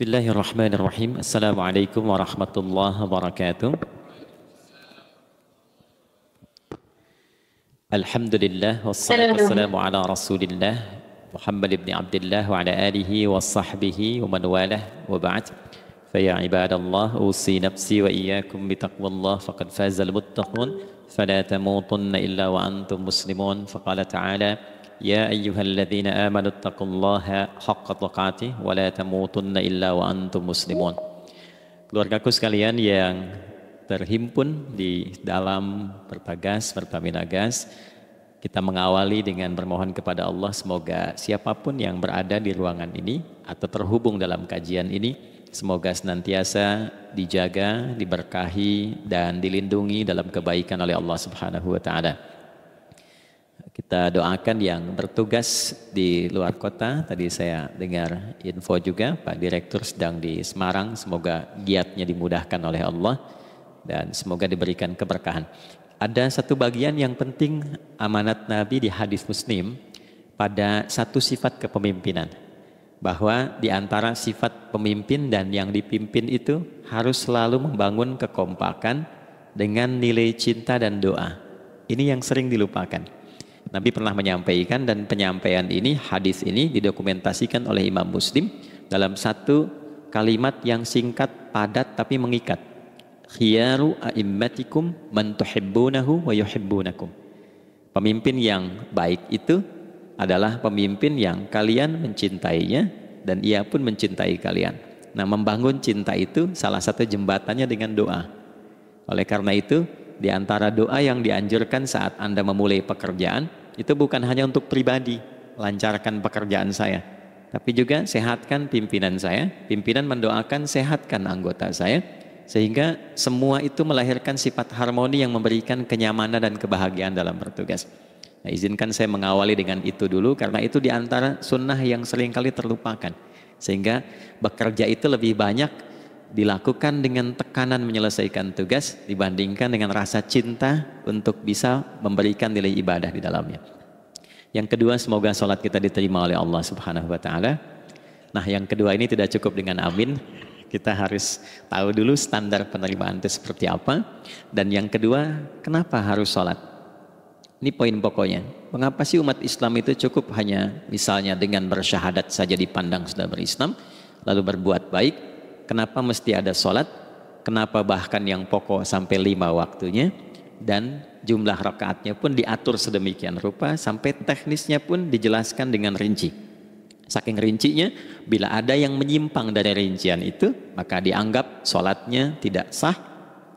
Bismillahirrahmanirrahim. Assalamualaikum warahmatullahi wabarakatuh. Alhamdulillah wassalatu wassalamu ala Rasulillah Muhammad ibn Abdullah wa ala alihi wa sahbihi wa man walah wa ba'd. Fa ya ibadallah usi nafsi wa iyyakum bi taqwallah faqad fazal muttaqun fala tamutunna illa wa antum muslimun. Faqala ta'ala ya ayyuhalladzina amanu taqullaha haqqa tuqatih wa la tamutunna illa wa antum muslimun. Keluargaku sekalian yang terhimpun di dalam Perbagas, Pertamina Gas, kita mengawali dengan bermohon kepada Allah semoga siapapun yang berada di ruangan ini atau terhubung dalam kajian ini, semoga senantiasa dijaga, diberkahi dan dilindungi dalam kebaikan oleh Allah Subhanahu wa taala. Kita doakan yang bertugas di luar kota. Tadi saya dengar info juga Pak Direktur sedang di Semarang. Semoga giatnya dimudahkan oleh Allah dan semoga diberikan keberkahan. Ada satu bagian yang penting amanat Nabi di hadis Muslim pada satu sifat kepemimpinan. Bahwa di antara sifat pemimpin dan yang dipimpin itu harus selalu membangun kekompakan dengan nilai cinta dan doa. Ini yang sering dilupakan. Nabi pernah menyampaikan dan penyampaian ini, hadis ini didokumentasikan oleh Imam Muslim dalam satu kalimat yang singkat, padat tapi mengikat. Khiyaru a'immatikum man tuhibbunahu wa yuhibbunakum. Pemimpin yang baik itu adalah pemimpin yang kalian mencintainya dan ia pun mencintai kalian. Nah, membangun cinta itu salah satu jembatannya dengan doa. Oleh karena itu, di antara doa yang dianjurkan saat Anda memulai pekerjaan, itu bukan hanya untuk pribadi, lancarkan pekerjaan saya, tapi juga sehatkan pimpinan saya. Pimpinan mendoakan sehatkan anggota saya, sehingga semua itu melahirkan sifat harmoni yang memberikan kenyamanan dan kebahagiaan dalam bertugas. Nah, izinkan saya mengawali dengan itu dulu, karena itu di antara sunnah yang seringkali terlupakan. Sehingga bekerja itu lebih banyak dilakukan dengan tekanan menyelesaikan tugas dibandingkan dengan rasa cinta untuk bisa memberikan nilai ibadah di dalamnya. Yang kedua, semoga sholat kita diterima oleh Allah Subhanahu wa taala. Nah, yang kedua ini tidak cukup dengan amin. Kita harus tahu dulu standar penerimaan itu seperti apa. Dan yang kedua, kenapa harus sholat? Ini poin pokoknya. Mengapa sih umat Islam itu cukup hanya misalnya dengan bersyahadat saja dipandang sudah berislam, lalu berbuat baik? Kenapa mesti ada sholat? Kenapa bahkan yang pokok sampai 5 waktunya? Dan jumlah rakaatnya pun diatur sedemikian rupa, sampai teknisnya pun dijelaskan dengan rinci. Saking rincinya, bila ada yang menyimpang dari rincian itu, maka dianggap sholatnya tidak sah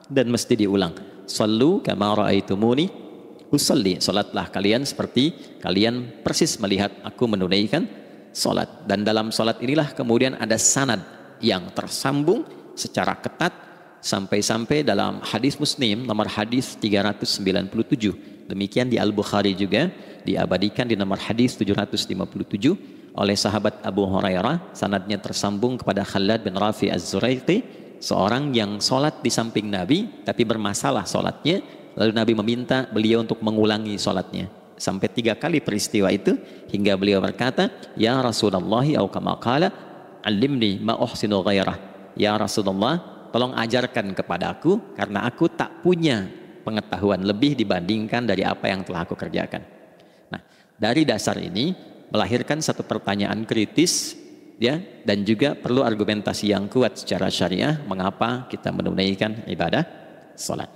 dan mesti diulang. Shallu kama ra'aitumuni usalli. Sholatlah kalian seperti kalian persis melihat aku menunaikan sholat. Dan dalam sholat inilah kemudian ada sanad yang tersambung secara ketat sampai-sampai dalam hadis Muslim nomor hadis 397. Demikian di Al-Bukhari juga diabadikan di nomor hadis 757 oleh sahabat Abu Hurairah. Sanadnya tersambung kepada Khalad bin Rafi Az-Zuraiqi, seorang yang sholat di samping Nabi tapi bermasalah sholatnya. Lalu Nabi meminta beliau untuk mengulangi sholatnya sampai 3 kali peristiwa itu, hingga beliau berkata, ya Rasulullah au kama qala alimni ma uhsinu ghairah. Ya Rasulullah, tolong ajarkan kepadaku karena aku tak punya pengetahuan lebih dibandingkan dari apa yang telah aku kerjakan. Nah, dari dasar ini melahirkan satu pertanyaan kritis ya, dan juga perlu argumentasi yang kuat secara syariah mengapa kita menunaikan ibadah salat.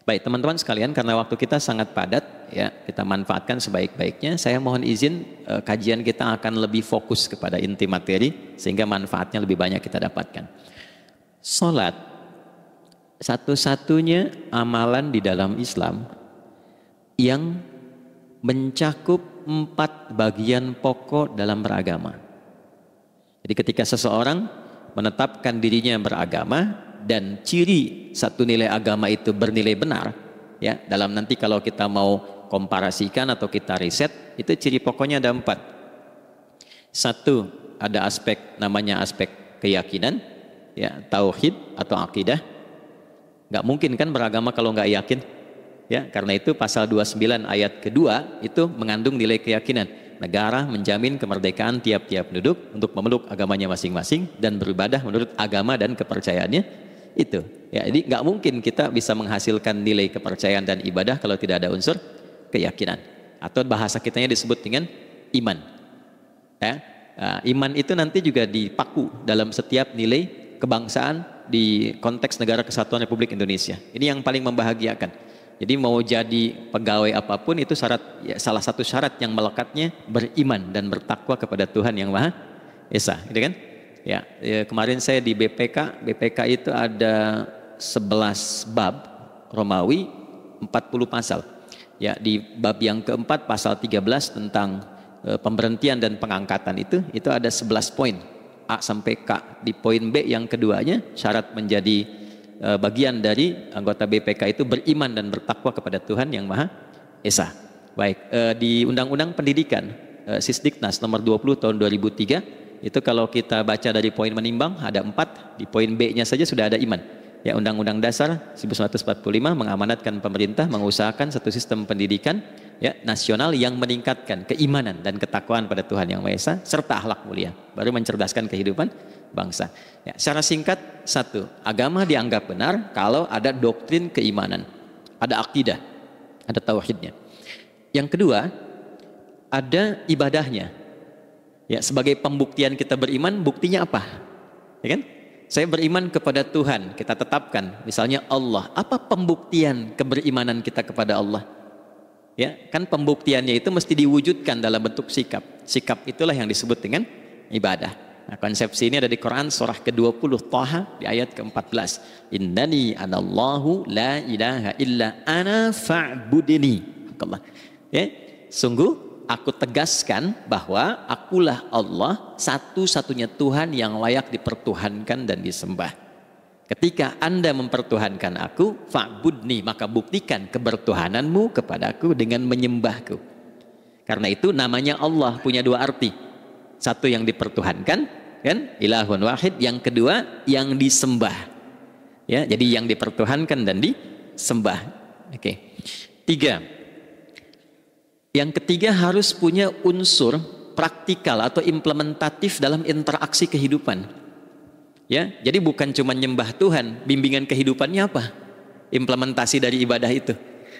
Baik teman-teman sekalian, karena waktu kita sangat padat ya, kita manfaatkan sebaik-baiknya. Saya mohon izin kajian kita akan lebih fokus kepada inti materi sehingga manfaatnya lebih banyak kita dapatkan. Salat satu-satunya amalan di dalam Islam yang mencakup 4 bagian pokok dalam beragama. Jadi ketika seseorang menetapkan dirinya beragama dan ciri satu nilai agama itu bernilai benar ya, dalam nanti kalau kita mau komparasikan atau kita riset, itu ciri pokoknya ada 4. Satu, ada aspek namanya aspek keyakinan ya, tauhid atau akidah. Nggak mungkin kan beragama kalau nggak yakin ya, karena itu pasal 29 ayat kedua itu mengandung nilai keyakinan. negara menjamin kemerdekaan tiap-tiap penduduk untuk memeluk agamanya masing-masing dan beribadah menurut agama dan kepercayaannya itu. Ya, jadi nggak mungkin kita bisa menghasilkan nilai kepercayaan dan ibadah kalau tidak ada unsur keyakinan. Atau bahasa kitanya disebut dengan iman. Ya, iman itu nanti juga dipaku dalam setiap nilai kebangsaan di konteks Negara Kesatuan Republik Indonesia. Ini yang paling membahagiakan. Jadi mau jadi pegawai apapun itu syarat, ya, salah satu syarat yang melekatnya beriman dan bertakwa kepada Tuhan yang Maha Esa, gitu kan? Ya, kemarin saya di BPK itu ada 11 bab Romawi, 40 pasal. Ya, di bab yang keempat pasal 13 tentang pemberhentian dan pengangkatan itu ada 11 poin A sampai K. Di poin B yang keduanya syarat menjadi bagian dari anggota BPK itu beriman dan bertakwa kepada Tuhan yang Maha Esa. Baik, di Undang-Undang Pendidikan Sisdiknas nomor 20 tahun 2003 itu kalau kita baca dari poin menimbang ada 4, di poin B-nya saja sudah ada iman. Ya, Undang-Undang Dasar 1945 mengamanatkan pemerintah mengusahakan satu sistem pendidikan ya nasional yang meningkatkan keimanan dan ketakwaan pada Tuhan yang Maha Esa serta akhlak mulia, baru mencerdaskan kehidupan bangsa. Ya, secara singkat, satu, agama dianggap benar kalau ada doktrin keimanan, ada akidah, ada tauhidnya. Yang kedua, ada ibadahnya. Ya, sebagai pembuktian kita beriman, buktinya apa? Ya kan? Saya beriman kepada Tuhan, kita tetapkan, misalnya Allah. Apa pembuktian keberimanan kita kepada Allah? Ya, kan pembuktiannya itu mesti diwujudkan dalam bentuk sikap. Sikap itulah yang disebut dengan ibadah. Nah, konsepsi ini ada di Quran surah ke-20 Thaha di ayat ke-14. Innani anallahu la ilaha illa ana fa'budini. Ya, sungguh aku tegaskan bahwa akulah Allah, satu-satunya Tuhan yang layak dipertuhankan dan disembah. Ketika Anda mempertuhankan aku, fa'budni, maka buktikan kebertuhananmu kepadaku dengan menyembahku. Karena itu namanya Allah punya dua arti. Satu yang dipertuhankan, kan? Ilahun wahid. Yang kedua yang disembah. Ya, jadi yang dipertuhankan dan disembah. Oke. Tiga. Yang ketiga harus punya unsur praktikal atau implementatif dalam interaksi kehidupan. Ya, jadi bukan cuma nyembah Tuhan, bimbingan kehidupannya apa? Implementasi dari ibadah itu.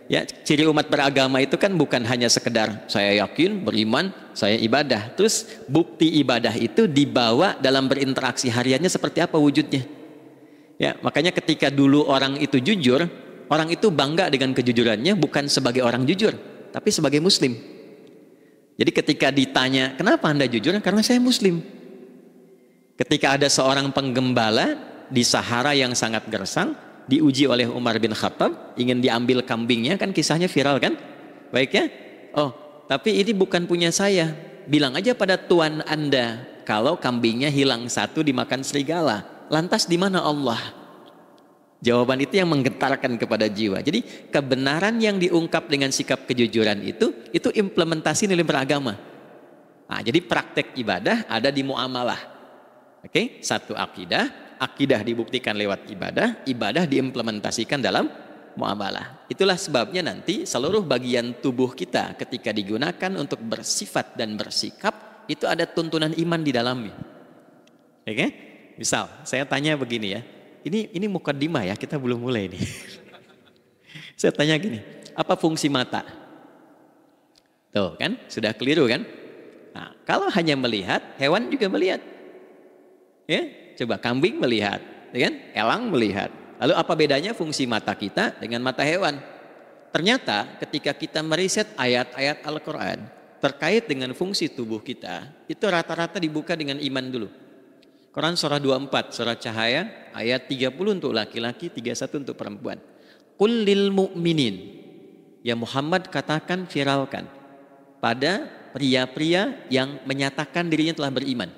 Ya, ciri umat beragama itu kan bukan hanya sekedar saya yakin, beriman, saya ibadah. Terus bukti ibadah itu dibawa dalam berinteraksi hariannya seperti apa wujudnya. Ya, makanya ketika dulu orang itu jujur, orang itu bangga dengan kejujurannya bukan sebagai orang jujur, tapi sebagai muslim. Jadi ketika ditanya, kenapa Anda jujur? Karena saya muslim. Ketika ada seorang penggembala di Sahara yang sangat gersang, diuji oleh Umar bin Khattab, ingin diambil kambingnya, kan kisahnya viral kan? Baik ya? Oh, tapi ini bukan punya saya. Bilang aja pada tuan Anda, kalau kambingnya hilang satu dimakan serigala. Lantas di mana Allah? Jawaban itu yang menggetarkan kepada jiwa. Jadi kebenaran yang diungkap dengan sikap kejujuran itu implementasi nilai beragama. Nah, jadi praktek ibadah ada di muamalah. Oke, satu akidah dibuktikan lewat ibadah, ibadah diimplementasikan dalam muamalah. Itulah sebabnya nanti seluruh bagian tubuh kita ketika digunakan untuk bersifat dan bersikap itu ada tuntunan iman di dalamnya. Oke? Misal saya tanya begini ya. Ini mukaddimah ya, kita belum mulai nih. Saya tanya gini, apa fungsi mata? Tuh kan, sudah keliru kan? Nah, kalau hanya melihat, hewan juga melihat. Ya, coba kambing melihat, ya kan? Elang melihat. Lalu apa bedanya fungsi mata kita dengan mata hewan? Ternyata ketika kita meriset ayat-ayat Al-Quran terkait dengan fungsi tubuh kita, itu rata-rata dibuka dengan iman dulu. Quran surah 24, surah Cahaya, ayat 30 untuk laki-laki, 31 untuk perempuan. Qul lil mu'minin, ya Muhammad katakan, viralkan pada pria-pria yang menyatakan dirinya telah beriman.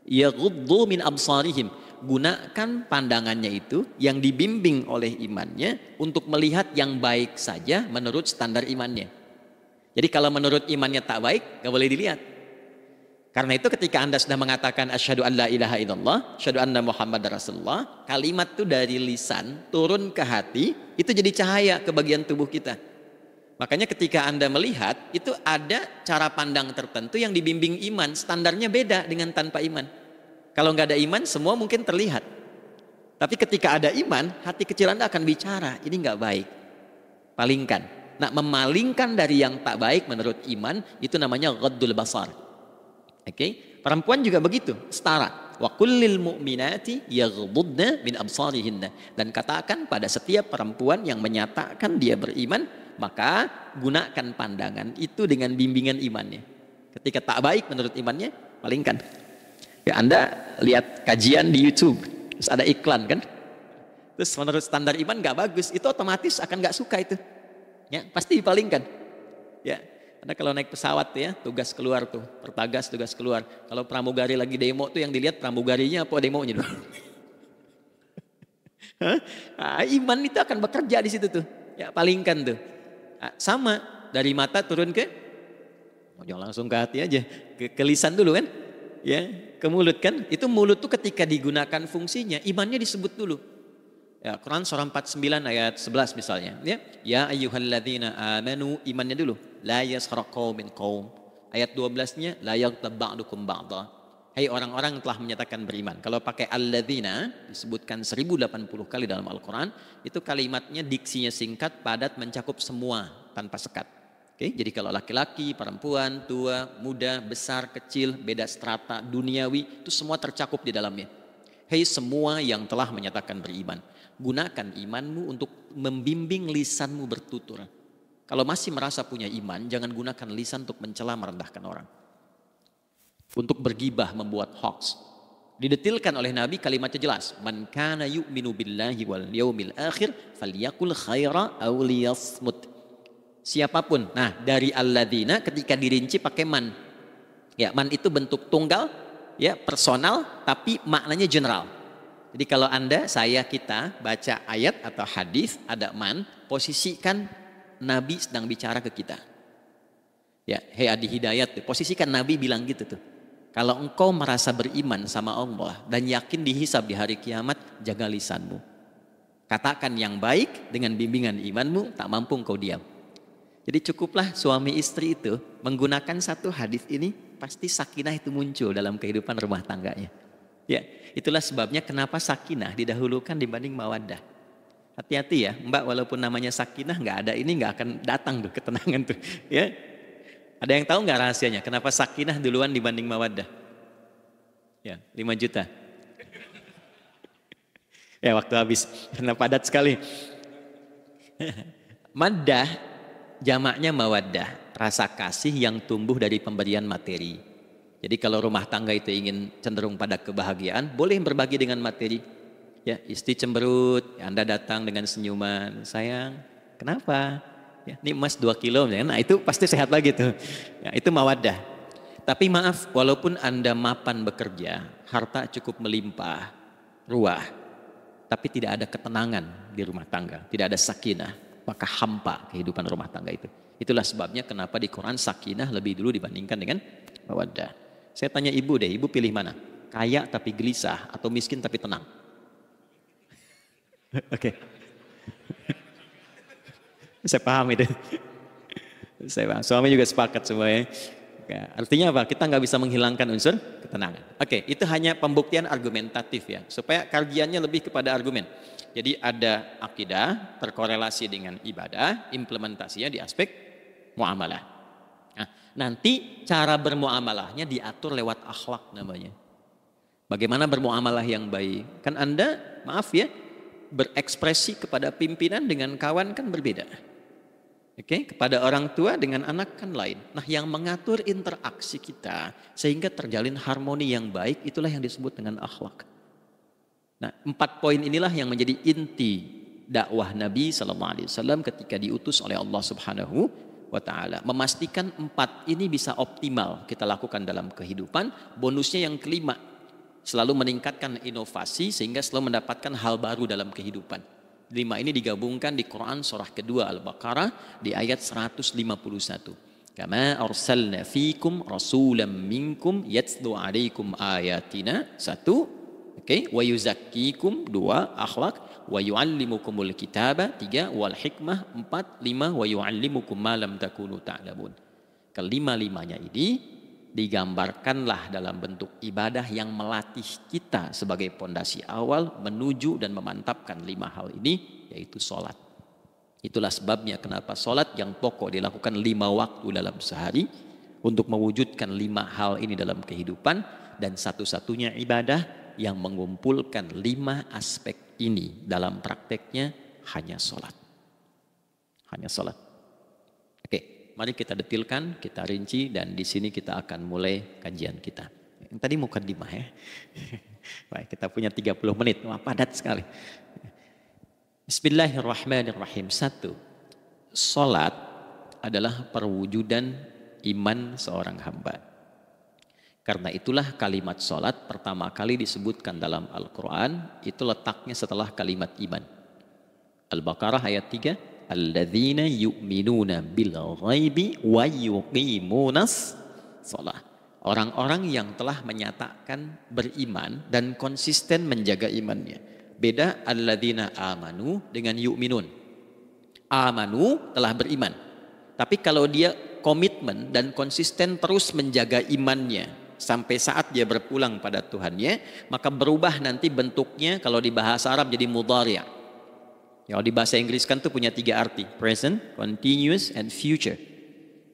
Yaghuddu min absarihim, gunakan pandangannya itu yang dibimbing oleh imannya untuk melihat yang baik saja menurut standar imannya. Jadi kalau menurut imannya tak baik, gak boleh dilihat. Karena itu ketika Anda sudah mengatakan asyhadu an la ilaha illallah, asyhadu anna Muhammad Rasulullah, kalimat itu dari lisan turun ke hati, itu jadi cahaya ke bagian tubuh kita. Makanya ketika Anda melihat, itu ada cara pandang tertentu yang dibimbing iman, standarnya beda dengan tanpa iman. Kalau nggak ada iman, semua mungkin terlihat. Tapi ketika ada iman, hati kecil Anda akan bicara, ini nggak baik. Palingkan. Nah, memalingkan dari yang tak baik menurut iman, itu namanya ghaddul basar. Oke? Perempuan juga begitu, setara. Wa kullil mu'minati yaghdudna min absarihinna. Dan katakan pada setiap perempuan yang menyatakan dia beriman, maka gunakan pandangan itu dengan bimbingan imannya. Ketika tak baik menurut imannya, palingkan. Ya, Anda lihat kajian di YouTube, terus ada iklan kan, terus menurut standar iman nggak bagus, itu otomatis akan nggak suka itu. Ya, pasti dipalingkan. Ya, Anda kalau naik pesawat ya, tugas keluar tuh, pertagas tugas keluar. Kalau pramugari lagi demo tuh yang dilihat pramugarinya apa demonya dulu. Nah, iman itu akan bekerja di situ tuh. Ya, palingkan tuh. Nah, sama dari mata turun ke, jangan langsung ke hati aja, ke lisan dulu kan, ya, ke mulut kan. Itu mulut tuh ketika digunakan fungsinya, imannya disebut dulu. Ya, Quran surah 49 ayat 11 misalnya, ya ayyuhalladzina amanu, imannya dulu, la yaskhar qaumin qaum. Ayat 12-nya la yaghtab ba'dukum ba'dha. Hai orang-orang yang telah menyatakan beriman. Kalau pakai alladzina disebutkan 1080 kali dalam Al-Quran, itu kalimatnya diksinya singkat, padat, mencakup semua tanpa sekat. Oke, jadi kalau laki-laki, perempuan, tua, muda, besar, kecil, beda strata, duniawi, itu semua tercakup di dalamnya. Hai semua yang telah menyatakan beriman, gunakan imanmu untuk membimbing lisanmu bertutur. Kalau masih merasa punya iman, jangan gunakan lisan untuk mencela, merendahkan orang. Untuk bergibah, membuat hoax. Didetilkan oleh Nabi, kalimatnya jelas. Man kana yu'minu billahi wal yaumil akhir falyakul khaira aw liyasmut. Siapapun. Nah, dari alladzina ketika dirinci pakai man. Ya, man itu bentuk tunggal, ya, personal, tapi maknanya general. Jadi kalau Anda, saya, kita baca ayat atau hadis ada man, posisikan Nabi sedang bicara ke kita. Ya, hei Adi Hidayat, posisikan Nabi bilang gitu tuh. Kalau engkau merasa beriman sama Allah dan yakin dihisab di hari kiamat, jaga lisanmu. Katakan yang baik dengan bimbingan imanmu, tak mampu engkau diam. Jadi cukuplah suami istri itu menggunakan satu hadis ini, pasti sakinah itu muncul dalam kehidupan rumah tangganya. Ya, itulah sebabnya kenapa sakinah didahulukan dibanding mawaddah. Hati-hati ya, Mbak, walaupun namanya sakinah nggak ada ini nggak akan datang tuh ketenangan tuh. Ya. Ada yang tahu nggak rahasianya? Kenapa sakinah duluan dibanding mawaddah? Ya, 5 juta. Ya, waktu habis. Karena padat sekali. Maddah, jamaknya mawaddah. Rasa kasih yang tumbuh dari pemberian materi. Jadi kalau rumah tangga itu ingin cenderung pada kebahagiaan, boleh berbagi dengan materi. Ya, istri cemberut, ya Anda datang dengan senyuman. Sayang, kenapa? Ya, ini emas 2 kilo, nah itu pasti sehat lagi tuh. Ya, itu mawaddah. Tapi maaf, walaupun Anda mapan bekerja, harta cukup melimpah, ruah, tapi tidak ada ketenangan di rumah tangga, tidak ada sakinah, maka hampa kehidupan rumah tangga itu. Itulah sebabnya kenapa di Quran sakinah lebih dulu dibandingkan dengan mawaddah. Saya tanya ibu deh, ibu pilih mana? Kaya tapi gelisah atau miskin tapi tenang? Oke. Saya paham itu. Saya paham. Suami juga sepakat semuanya. Ya, artinya apa? Kita nggak bisa menghilangkan unsur ketenangan. Oke, itu hanya pembuktian argumentatif ya, supaya kajiannya lebih kepada argumen. Jadi ada akidah terkorelasi dengan ibadah, implementasinya di aspek muamalah. Nah, nanti cara bermuamalahnya diatur lewat akhlak namanya. Bagaimana bermuamalah yang baik? Kan Anda, maaf ya, berekspresi kepada pimpinan dengan kawan kan berbeda. Oke, kepada orang tua dengan anak kan lain. Nah, yang mengatur interaksi kita sehingga terjalin harmoni yang baik, itulah yang disebut dengan akhlak. Nah, 4 poin inilah yang menjadi inti dakwah Nabi SAW ketika diutus oleh Allah Subhanahu wa Ta'ala. Memastikan 4 ini bisa optimal kita lakukan dalam kehidupan. Bonusnya yang kelima, selalu meningkatkan inovasi sehingga selalu mendapatkan hal baru dalam kehidupan. 5 ini digabungkan di Quran surah kedua Al-Baqarah di ayat 151. Kama arsalna fikum rasulam minkum yatslu alaikum ayatina. 1, Oke, wa yuzakkikum 2 akhlak, wa yu'allimukumul kitaba 3, wal hikmah 4, 5 wa yu'allimukum ma lam takunu ta'lamun. Kelima-limanya ini digambarkanlah dalam bentuk ibadah yang melatih kita sebagai pondasi awal menuju dan memantapkan 5 hal ini, yaitu sholat. Itulah sebabnya kenapa sholat yang pokok dilakukan 5 waktu dalam sehari untuk mewujudkan 5 hal ini dalam kehidupan, dan satu-satunya ibadah yang mengumpulkan 5 aspek ini dalam prakteknya hanya sholat. Hanya sholat. Oke, mari kita detilkan, kita rinci, dan di sini kita akan mulai kajian kita. Yang tadi mukadimah ya. Baik, kita punya 30 menit, wah padat sekali. Bismillahirrahmanirrahim. 1. Sholat adalah perwujudan iman seorang hamba. Karena itulah kalimat sholat pertama kali disebutkan dalam Al-Quran, itu letaknya setelah kalimat iman. Al-Baqarah ayat 3, alladzina yu'minuna bil ghaibi wa yuqimunas sholat. Orang-orang yang telah menyatakan beriman dan konsisten menjaga imannya. Beda alladzina amanu dengan yu'minun. Amanu telah beriman. Tapi kalau dia komitmen dan konsisten terus menjaga imannya sampai saat dia berpulang pada Tuhannya, maka berubah nanti bentuknya. Kalau di bahasa Arab jadi mudhari'. Kalau di bahasa Inggris kan tuh punya 3 arti, present, continuous, and future.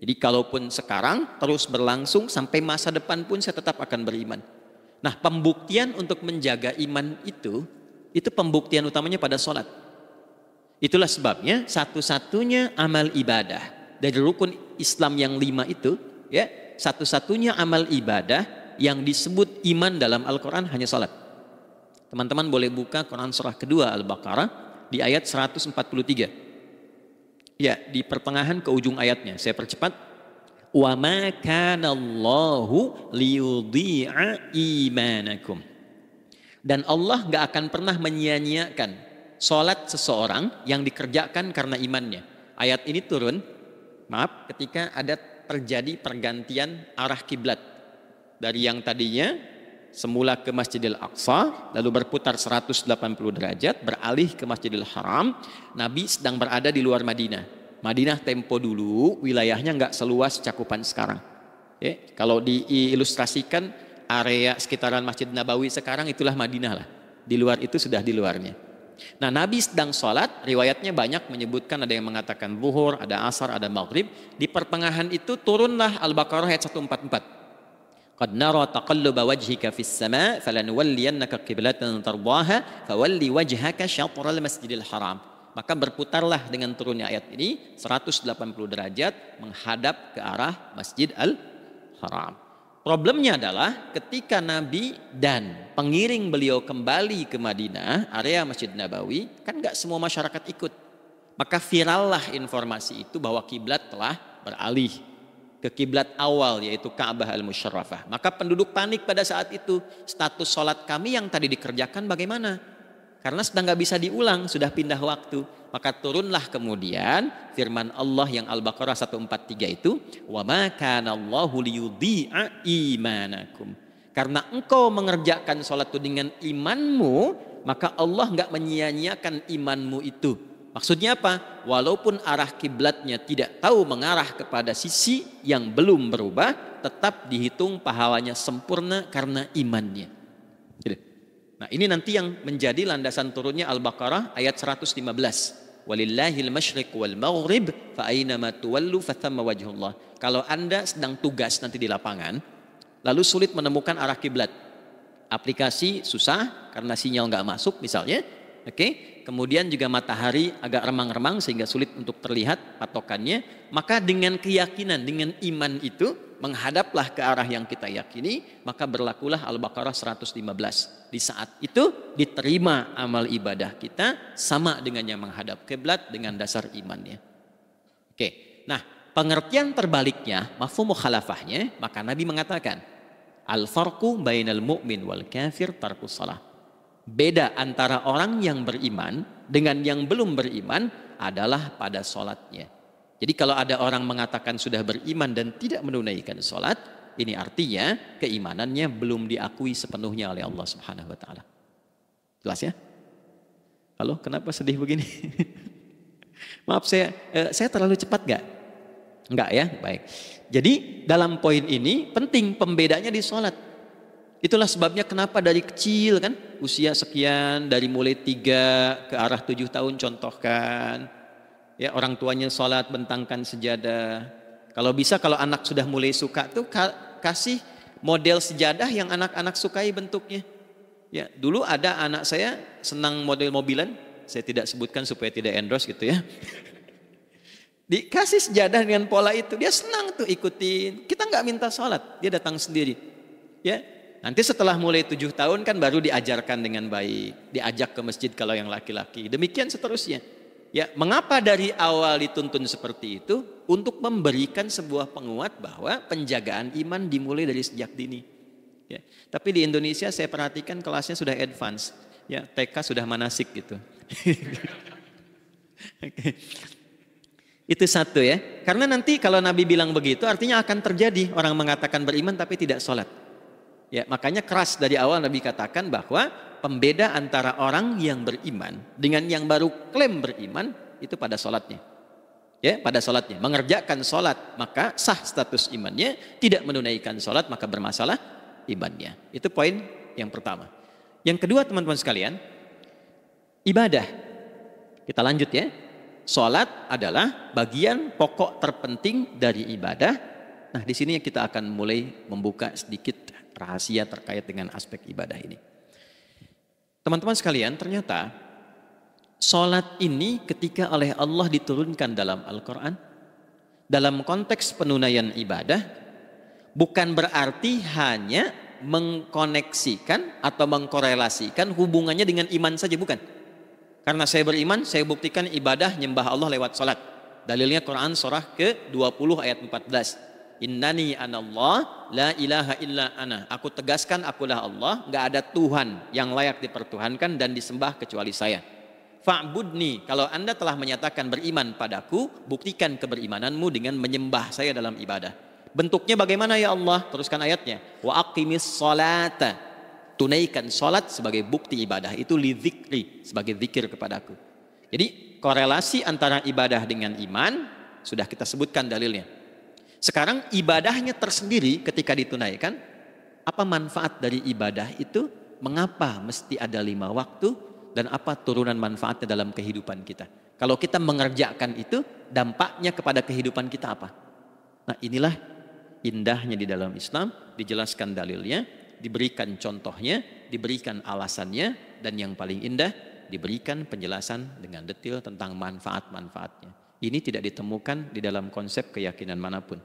Jadi kalaupun sekarang terus berlangsung sampai masa depan pun saya tetap akan beriman. Nah, pembuktian untuk menjaga iman itu pembuktian utamanya pada sholat. Itulah sebabnya satu-satunya amal ibadah dari rukun Islam yang 5 itu, ya, satu-satunya amal ibadah yang disebut iman dalam Al-Quran hanya salat. Teman-teman boleh buka Quran surah kedua Al-Baqarah di ayat 143. Ya, di pertengahan ke ujung ayatnya. Saya percepat. Wa ma kana Allahu liyudhi'a imanakum. Dan Allah gak akan pernah menyia-nyiakan salat seseorang yang dikerjakan karena imannya. Ayat ini turun, maaf, ketika ada terjadi pergantian arah kiblat dari yang tadinya semula ke Masjidil Aqsa lalu berputar 180 derajat beralih ke Masjidil Haram. Nabi sedang berada di luar Madinah. Madinah tempo dulu wilayahnya nggak seluas cakupan sekarang. Ya, kalau diilustrasikan area sekitaran Masjid Nabawi sekarang itulah Madinah lah. Di luar itu sudah di luarnya. Nah, Nabi sedang sholat, riwayatnya banyak menyebutkan, ada yang mengatakan zuhur, ada asar, ada maghrib. Di pertengahan itu turunlah Al-Baqarah ayat 144. Qad nara taqalluba wajhika fis sama' falanuwalliyannaka qiblatan tardaha fawalli wajhaka syatral masjidil haram. Maka berputarlah dengan turunnya ayat ini 180 derajat menghadap ke arah Masjid Al-Haram. Problemnya adalah ketika Nabi dan pengiring beliau kembali ke Madinah, area Masjid Nabawi, kan gak semua masyarakat ikut. Maka virallah informasi itu bahwa kiblat telah beralih ke kiblat awal, yaitu Ka'bah Al-Musyarrafah. Maka penduduk panik pada saat itu. Status sholat kami yang tadi dikerjakan bagaimana? Karena sedang gak bisa diulang, sudah pindah waktu. Maka turunlah kemudian firman Allah yang Al-Baqarah 143 itu, wa ma kana Allahu liyudhi'a imanakum. Karena engkau mengerjakan sholat itu dengan imanmu, maka Allah enggak menyia-nyiakan imanmu itu. Maksudnya apa? Walaupun arah kiblatnya tidak tahu mengarah kepada sisi yang belum berubah, tetap dihitung pahalanya sempurna karena imannya. Nah, ini nanti yang menjadi landasan turunnya Al-Baqarah ayat 115. Walillahil masyriq wal maghrib fa aina ma tuwallu fathamma wajhullah. Kalau Anda sedang tugas nanti di lapangan lalu sulit menemukan arah kiblat. Aplikasi susah karena sinyal nggak masuk misalnya. Oke. Kemudian juga matahari agak remang-remang sehingga sulit untuk terlihat patokannya. Maka dengan keyakinan, dengan iman itu menghadaplah ke arah yang kita yakini, maka berlakulah Al-Baqarah 115. Di saat itu diterima amal ibadah kita sama dengan yang menghadap kiblat dengan dasar imannya. Oke. Nah, pengertian terbaliknya, mafhum mukhalafahnya, maka Nabi mengatakan, al-farqu bainal mu'min wal kafir tarkus shalah. Beda antara orang yang beriman dengan yang belum beriman adalah pada sholatnya. Jadi kalau ada orang mengatakan sudah beriman dan tidak menunaikan sholat, ini artinya keimanannya belum diakui sepenuhnya oleh Allah Subhanahu wa Ta'ala. Jelas ya? Halo, kenapa sedih begini? Maaf, saya terlalu cepat nggak? Enggak ya? Baik. Jadi dalam poin ini penting pembedanya di sholat. Itulah sebabnya kenapa dari kecil kan, usia sekian, dari mulai 3 ke arah 7 tahun contohkan. Ya, orang tuanya sholat bentangkan sejadah. Kalau bisa, kalau anak sudah mulai suka tuh kasih model sejadah yang anak-anak sukai bentuknya. Ya, dulu ada anak saya senang model mobilan, saya tidak sebutkan supaya tidak endorse gitu ya. Dikasih sejadah dengan pola itu, dia senang tuh ikutin. Kita nggak minta sholat, dia datang sendiri. Ya, nanti setelah mulai 7 tahun kan baru diajarkan dengan baik, diajak ke masjid kalau yang laki-laki. Demikian seterusnya. Ya, mengapa dari awal dituntun seperti itu? Untuk memberikan sebuah penguat bahwa penjagaan iman dimulai dari sejak dini. Ya, tapi di Indonesia saya perhatikan kelasnya sudah advance. Ya, TK sudah manasik gitu. Oke. Itu satu ya. Karena nanti kalau Nabi bilang begitu artinya akan terjadi orang mengatakan beriman tapi tidak sholat. Ya, makanya keras dari awal Nabi katakan bahwa pembeda antara orang yang beriman dengan yang baru klaim beriman itu pada sholatnya. Ya, pada sholatnya. Mengerjakan sholat maka sah status imannya, tidak menunaikan sholat maka bermasalah imannya. Itu poin yang pertama. Yang kedua teman-teman sekalian, ibadah. Kita lanjut ya. Sholat adalah bagian pokok terpenting dari ibadah. Nah, di sini kita akan mulai membuka sedikit rahasia terkait dengan aspek ibadah ini. Teman-teman sekalian, ternyata sholat ini ketika oleh Allah diturunkan dalam Al-Quran, dalam konteks penunaian ibadah, bukan berarti hanya mengkoneksikan atau mengkorelasikan hubungannya dengan iman saja, bukan. Karena saya beriman, saya buktikan ibadah nyembah Allah lewat salat. Dalilnya Quran surah ke-20 ayat 14. Innani anallah la ilaha illa ana. Aku tegaskan akulah Allah, enggak ada Tuhan yang layak dipertuhankan dan disembah kecuali saya. Fa'budni, kalau Anda telah menyatakan beriman padaku, buktikan keberimananmu dengan menyembah saya dalam ibadah. Bentuknya bagaimana ya Allah? Teruskan ayatnya. Wa aqimis sholata. Tunaikan sholat sebagai bukti ibadah itu lidzikri, sebagai zikir kepadaku. Jadi korelasi antara ibadah dengan iman sudah kita sebutkan dalilnya. Sekarang ibadahnya tersendiri ketika ditunaikan, apa manfaat dari ibadah itu? Mengapa mesti ada 5 waktu dan apa turunan manfaatnya dalam kehidupan kita? Kalau kita mengerjakan itu, dampaknya kepada kehidupan kita apa? Nah, inilah indahnya di dalam Islam, dijelaskan dalilnya, diberikan contohnya, diberikan alasannya, dan yang paling indah diberikan penjelasan dengan detail tentang manfaat-manfaatnya. Ini tidak ditemukan di dalam konsep keyakinan manapun.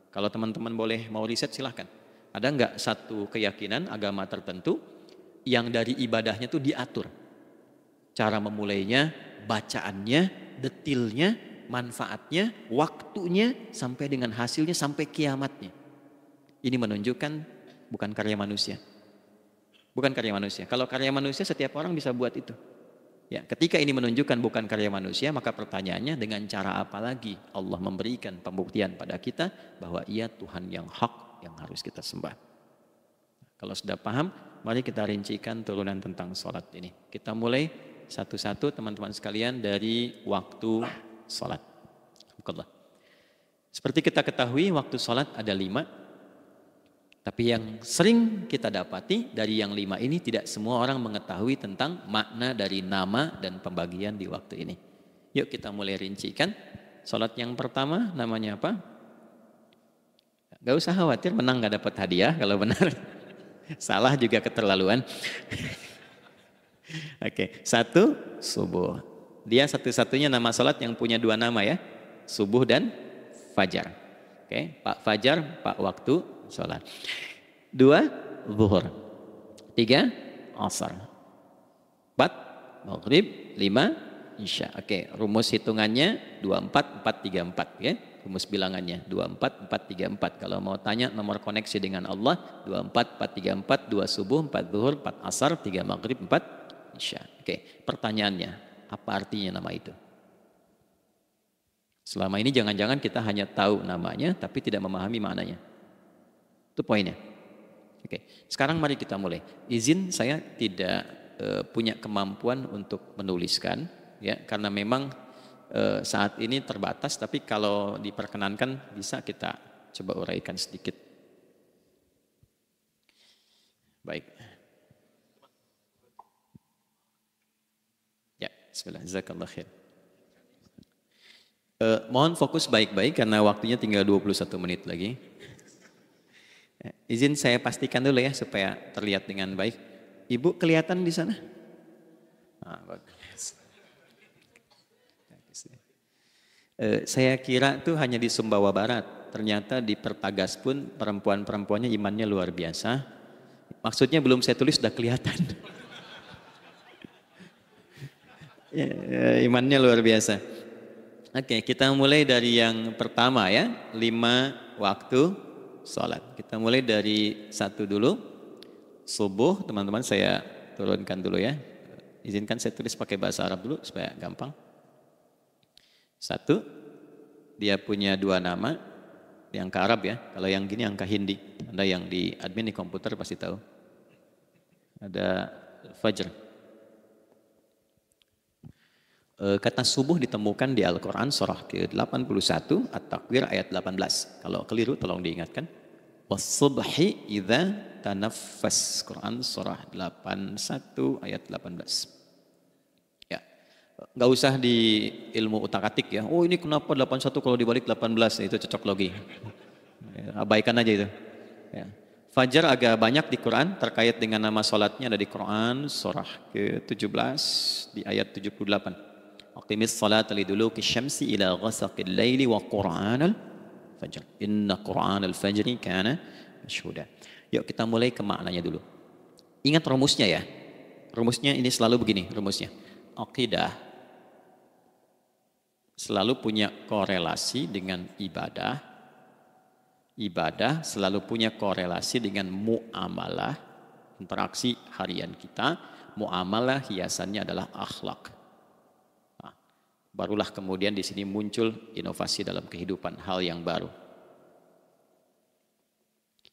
Kalau teman-teman boleh mau riset silahkan. Ada nggak satu keyakinan agama tertentu yang dari ibadahnya itu diatur? Cara memulainya, bacaannya, detailnya, manfaatnya, waktunya, sampai dengan hasilnya, sampai kiamatnya. Ini menunjukkan bukan karya manusia. Bukan karya manusia. Kalau karya manusia setiap orang bisa buat itu. Ya, ketika ini menunjukkan bukan karya manusia, maka pertanyaannya dengan cara apa lagi Allah memberikan pembuktian pada kita bahwa Ia Tuhan yang hak yang harus kita sembah. Kalau sudah paham, mari kita rincikan turunan tentang sholat ini. Kita mulai satu-satu teman-teman sekalian dari waktu sholat. Seperti kita ketahui waktu sholat ada 5. Tapi yang sering kita dapati dari yang 5 ini tidak semua orang mengetahui tentang makna dari nama dan pembagian di waktu ini. Yuk kita mulai rincikan. Salat yang pertama namanya apa? Gak usah khawatir, menang gak dapat hadiah kalau benar. Salah juga keterlaluan. Oke, 1 subuh. Dia satu-satunya nama salat yang punya 2 nama ya. Subuh dan fajar. Oke, Pak Fajar, Pak waktu sholat. 2 zuhur. 3 asar. 4 maghrib. 5 isya. Oke, rumus hitungannya 24 4 3 4 ya. Rumus bilangannya 24 4 3 4. Kalau mau tanya nomor koneksi dengan Allah 24 4 3 4, 2 subuh, 4 zuhur, 4 asar, 3 maghrib, 4 isya. Oke, pertanyaannya apa artinya nama itu? Selama ini jangan-jangan kita hanya tahu namanya tapi tidak memahami maknanya. Itu poinnya. Oke, sekarang mari kita mulai. Izin saya tidak punya kemampuan untuk menuliskan, ya, karena memang saat ini terbatas, tapi kalau diperkenankan bisa kita coba uraikan sedikit. Baik. Ya, bismillah, jazakallah khair. Mohon fokus baik-baik karena waktunya tinggal 21 menit lagi. Izin saya pastikan dulu ya supaya terlihat dengan baik. Ibu kelihatan di sana? Bagus. Saya kira tuh hanya di Sumbawa Barat. Ternyata di Pertagas pun perempuan-perempuannya imannya luar biasa. Maksudnya belum saya tulis sudah kelihatan. Imannya luar biasa. Oke, kita mulai dari yang pertama ya, 5 waktu sholat. Kita mulai dari 1 dulu. Subuh, teman-teman saya turunkan dulu ya. Izinkan saya tulis pakai bahasa Arab dulu supaya gampang. 1, dia punya 2 nama, yang ke Arab ya. Kalau yang gini angka Hindi. Anda yang di admin di komputer pasti tahu. Ada Fajr. Kata subuh ditemukan di Al-Quran surah ke-81 At-Takwir ayat 18. Kalau keliru tolong diingatkan. Was-subhi idza tanaffas. Quran surah 81 ayat 18. Ya. Enggak usah di ilmu utak-atik ya. Oh ini kenapa 81 kalau dibalik 18? Itu cocok logi. Ya, abaikan aja itu. Ya. Fajar agak banyak di Quran terkait dengan nama salatnya ada di Quran surah ke-17 di ayat 78. Aqimis salata liduluki syamsi ila ghasaqil laili wa qur'anal fajr. Inna qur'anal fajri kana masyhuda. Yuk kita mulai ke maknanya dulu. Ingat rumusnya ya. Rumusnya ini selalu begini rumusnya. Aqidah selalu punya korelasi dengan ibadah. Ibadah selalu punya korelasi dengan muamalah, interaksi harian kita. Muamalah hiasannya adalah akhlak. Barulah kemudian di sini muncul inovasi dalam kehidupan, hal yang baru.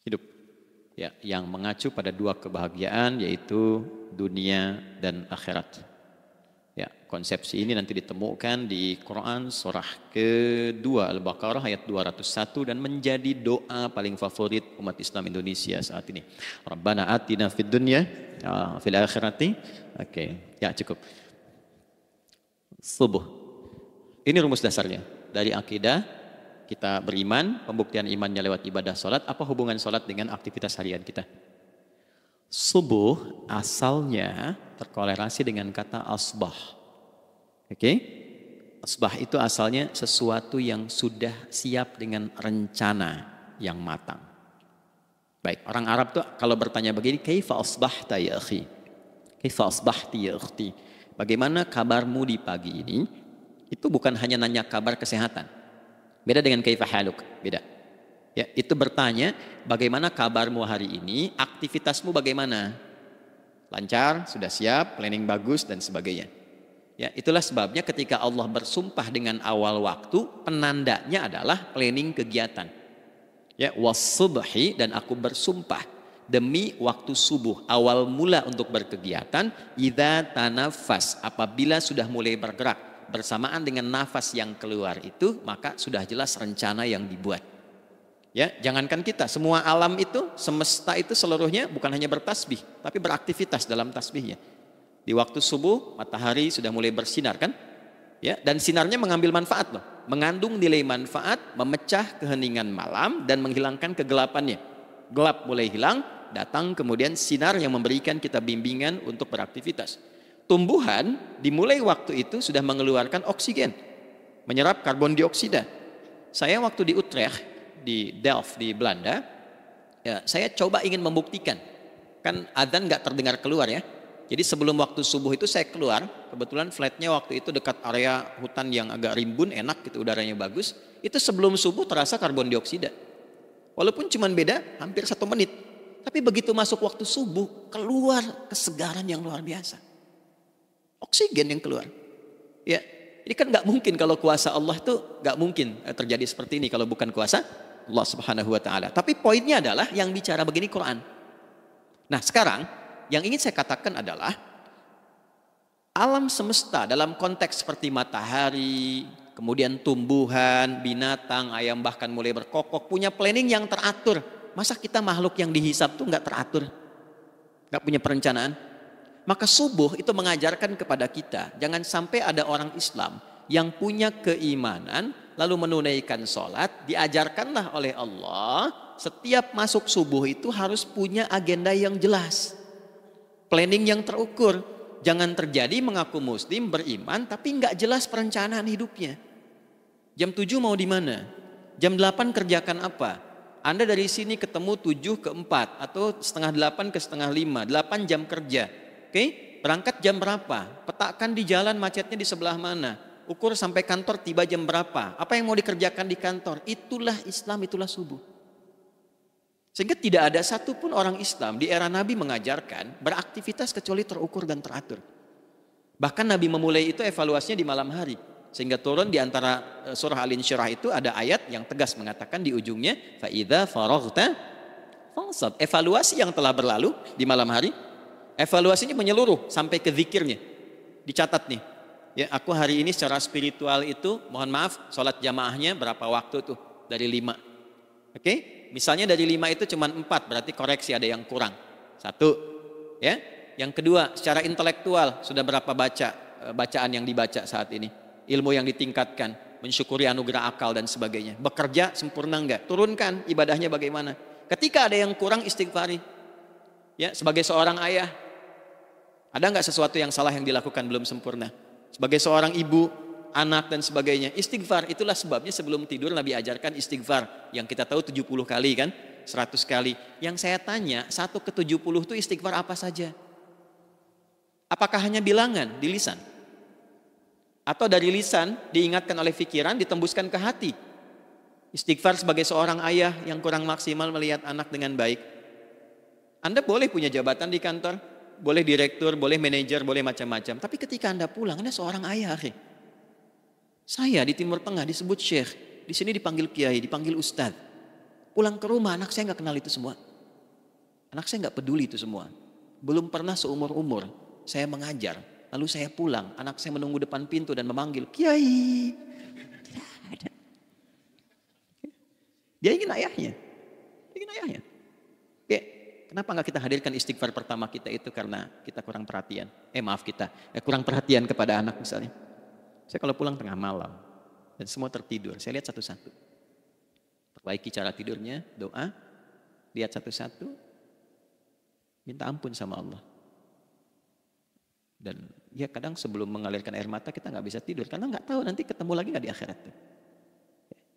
Hidup ya, yang mengacu pada 2 kebahagiaan yaitu dunia dan akhirat. Ya, konsepsi ini nanti ditemukan di Quran surah ke-2 Al-Baqarah ayat 201 dan menjadi doa paling favorit umat Islam Indonesia saat ini. Rabbana atina fid dunya fil akhirati. Oke, ya cukup. Subuh. Ini rumus dasarnya. Dari akidah, kita beriman, pembuktian imannya lewat ibadah sholat. Apa hubungan sholat dengan aktivitas harian kita? Subuh asalnya terkorelasi dengan kata asbah. Oke? Asbah itu asalnya sesuatu yang sudah siap dengan rencana yang matang. Baik, orang Arab tuh kalau bertanya begini, kaifa asbahta ya akhi? Kaifa asbahti ya ukhti? Bagaimana kabarmu di pagi ini? Itu bukan hanya nanya kabar kesehatan. Beda dengan kaifa haluk, beda. Ya, itu bertanya bagaimana kabarmu hari ini, aktivitasmu bagaimana? Lancar, sudah siap, planning bagus dan sebagainya. Ya, itulah sebabnya ketika Allah bersumpah dengan awal waktu, penandanya adalah planning kegiatan. Ya, was-subhi dan aku bersumpah demi waktu subuh, awal mula untuk berkegiatan, idza tanaffas, apabila sudah mulai bergerak. Bersamaan dengan nafas yang keluar itu, maka sudah jelas rencana yang dibuat. Ya, jangankan kita, semua alam itu, semesta itu seluruhnya bukan hanya bertasbih, tapi beraktivitas dalam tasbihnya. Di waktu subuh, matahari sudah mulai bersinar kan? Ya, dan sinarnya mengambil manfaat loh, mengandung nilai manfaat, memecah keheningan malam dan menghilangkan kegelapannya. Gelap mulai hilang, datang kemudian sinar yang memberikan kita bimbingan untuk beraktivitas. Tumbuhan dimulai waktu itu sudah mengeluarkan oksigen, menyerap karbon dioksida. Saya waktu di Utrecht, di Delft di Belanda, ya, saya coba ingin membuktikan. Kan adzan nggak terdengar keluar ya. Jadi sebelum waktu subuh itu saya keluar, kebetulan flatnya waktu itu dekat area hutan yang agak rimbun, enak gitu, udaranya bagus. Itu sebelum subuh terasa karbon dioksida. Walaupun cuma beda hampir 1 menit. Tapi begitu masuk waktu subuh, keluar kesegaran yang luar biasa. Oksigen yang keluar. Ya, ini kan nggak mungkin kalau kuasa Allah tuh nggak mungkin terjadi seperti ini kalau bukan kuasa Allah Subhanahu Wa Taala. Tapi poinnya adalah yang bicara begini Quran. Nah sekarang yang ingin saya katakan adalah Alam semesta dalam konteks seperti matahari, kemudian tumbuhan, binatang, ayam bahkan mulai berkokok, punya planning yang teratur. Masa kita makhluk yang dihisap tuh nggak teratur, nggak punya perencanaan? Maka subuh itu mengajarkan kepada kita, jangan sampai ada orang Islam yang punya keimanan, lalu menunaikan sholat, diajarkanlah oleh Allah, setiap masuk subuh itu harus punya agenda yang jelas, planning yang terukur. Jangan terjadi mengaku muslim, beriman, tapi nggak jelas perencanaan hidupnya. Jam 7 mau di mana? Jam 8 kerjakan apa? Anda dari sini ketemu 7 ke 4 atau setengah 8 ke setengah 5, 8 jam kerja. Oke, berangkat jam berapa? Petakan di jalan macetnya di sebelah mana? Ukur sampai kantor tiba jam berapa? Apa yang mau dikerjakan di kantor? Itulah Islam, itulah subuh. Sehingga tidak ada satupun orang Islam di era Nabi mengajarkan beraktivitas kecuali terukur dan teratur. Bahkan Nabi memulai itu evaluasinya di malam hari. Sehingga turun di antara surah Al-Insyirah itu ada ayat yang tegas mengatakan di ujungnya, فَإِذَا فَرَغْتَ فَانْصَبْ. Evaluasi yang telah berlalu di malam hari, evaluasinya menyeluruh sampai ke zikirnya. Dicatat nih, ya aku hari ini secara spiritual itu, mohon maaf, sholat jamaahnya berapa waktu tuh? Dari 5. Oke? Misalnya dari 5 itu cuma 4, berarti koreksi ada yang kurang. 1, ya. Yang kedua, secara intelektual sudah berapa bacaan yang dibaca saat ini, ilmu yang ditingkatkan, mensyukuri anugerah akal dan sebagainya. Bekerja sempurna enggak? Turunkan ibadahnya bagaimana? Ketika ada yang kurang, istighfari. Ya, sebagai seorang ayah, ada enggak sesuatu yang salah yang dilakukan belum sempurna? Sebagai seorang ibu, anak dan sebagainya, istighfar. Itulah sebabnya sebelum tidur Nabi ajarkan istighfar, yang kita tahu 70 kali kan, 100 kali. Yang saya tanya, 1 ke 70 itu istighfar apa saja? Apakah hanya bilangan di lisan? Atau dari lisan diingatkan oleh pikiran, ditembuskan ke hati? Istighfar sebagai seorang ayah yang kurang maksimal melihat anak dengan baik. Anda boleh punya jabatan di kantor, boleh direktur, boleh manajer, boleh macam-macam. Tapi ketika Anda pulang, Anda seorang ayah. Saya di Timur Tengah disebut syekh, di sini dipanggil kiai, dipanggil ustadz. Pulang ke rumah, anak saya nggak kenal itu semua. Anak saya nggak peduli itu semua. Belum pernah seumur-umur saya mengajar, lalu saya pulang, anak saya menunggu depan pintu dan memanggil kiai. Dia ingin ayahnya, Oke, kenapa nggak kita hadirkan istighfar pertama kita itu karena kita kurang perhatian? Kurang perhatian kepada anak misalnya. Saya kalau pulang tengah malam dan semua tertidur, saya lihat satu-satu. Perbaiki cara tidurnya, doa, lihat satu-satu, minta ampun sama Allah. Dan ya kadang sebelum mengalirkan air mata kita nggak bisa tidur karena nggak tahu nanti ketemu lagi nggak di akhirat.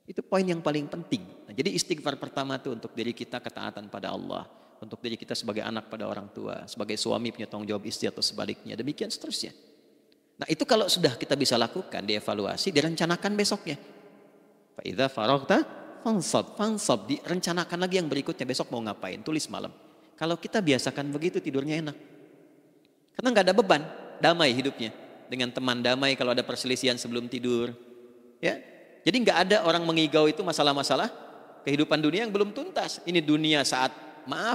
Itu poin yang paling penting. Nah, jadi istighfar pertama itu untuk diri kita, ketaatan pada Allah, untuk diri kita sebagai anak pada orang tua, sebagai suami punya tanggung jawab istri atau sebaliknya, demikian seterusnya. Nah itu kalau sudah kita bisa lakukan, dievaluasi, direncanakan besoknya. Fa'idha faraghta fansab, direncanakan lagi yang berikutnya, besok mau ngapain, tulis malam. Kalau kita biasakan begitu tidurnya enak. Karena nggak ada beban, damai hidupnya. Dengan teman damai kalau ada perselisihan sebelum tidur. Ya, jadi nggak ada orang mengigau itu masalah-masalah kehidupan dunia yang belum tuntas. Ini dunia saat